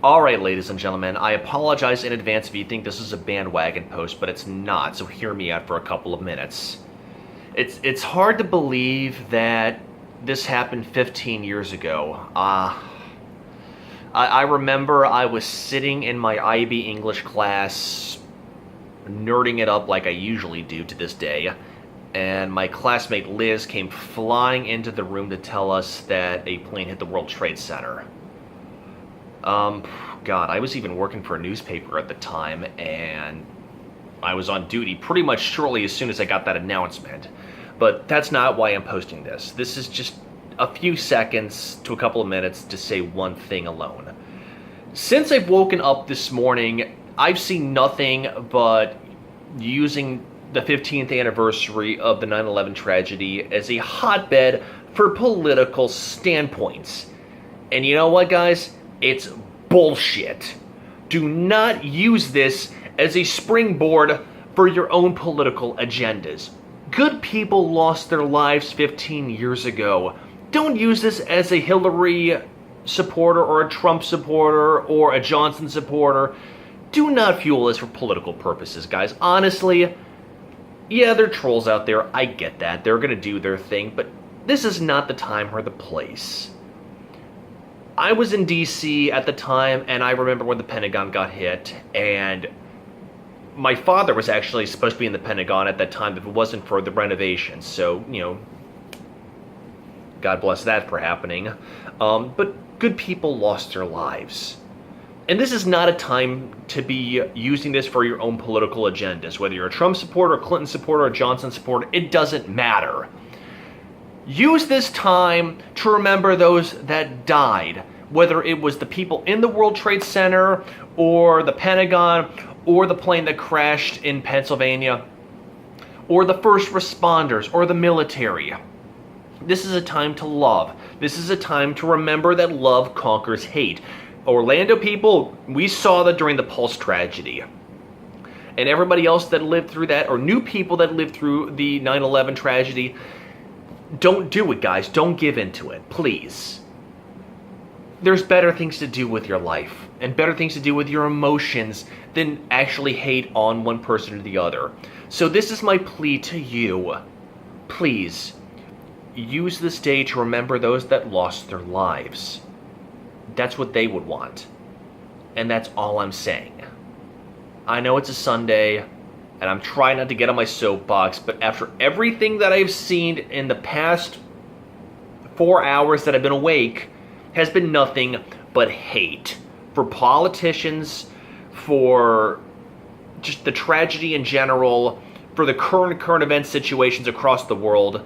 Alright, ladies and gentlemen, I apologize in advance if you think this is a bandwagon post, but it's not, so hear me out for a couple of minutes. It's hard to believe that this happened 15 years ago. I remember I was sitting in my IB English class, nerding it up like I usually do to this day, and my classmate Liz came flying into the room to tell us that a plane hit the World Trade Center. God, I was even working for a newspaper at the time, and I was on duty pretty much shortly as soon as I got that announcement. But that's not why I'm posting this. This is just a few seconds to a couple of minutes to say one thing alone. Since I've woken up this morning, I've seen nothing but using the 15th anniversary of the 9/11 tragedy as a hotbed for political standpoints. And you know what, guys? It's bullshit. Do not use this as a springboard for your own political agendas. Good people lost their lives 15 years ago. Don't use this as a Hillary supporter or a Trump supporter or a Johnson supporter. Do not fuel this for political purposes, guys. Honestly, yeah, there are trolls out there. I get that. They're going to do their thing, but this is not the time or the place. I was in D.C. at the time, and I remember when the Pentagon got hit, and my father was actually supposed to be in the Pentagon at that time if it wasn't for the renovations, so, God bless that for happening. But good people lost their lives. And this is not a time to be using this for your own political agendas. Whether you're a Trump supporter, a Clinton supporter, a Johnson supporter, it doesn't matter. Use this time to remember those that died, whether it was the people in the World Trade Center, or the Pentagon, or the plane that crashed in Pennsylvania, or the first responders, or the military. This is a time to love. This is a time to remember that love conquers hate. Orlando people, we saw that during the Pulse tragedy. And everybody else that lived through that, or new people that lived through the 9/11 tragedy, don't do it, guys. Don't give into it, please. There's better things to do with your life, and better things to do with your emotions than actually hate on one person or the other. So this is my plea to you. Please, use this day to remember those that lost their lives. That's what they would want. And that's all I'm saying. I know it's a Sunday, and I'm trying not to get on my soapbox, but after everything that I've seen in the past 4 hours that I've been awake, has been nothing but hate. For politicians, for just the tragedy in general, for the current event situations across the world,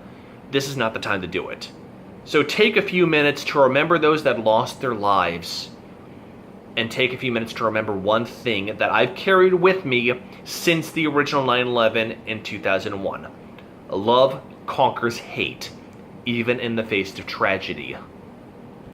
this is not the time to do it. So take a few minutes to remember those that lost their lives, and take a few minutes to remember one thing that I've carried with me since the original 9/11 in 2001. Love conquers hate, even in the face of tragedy.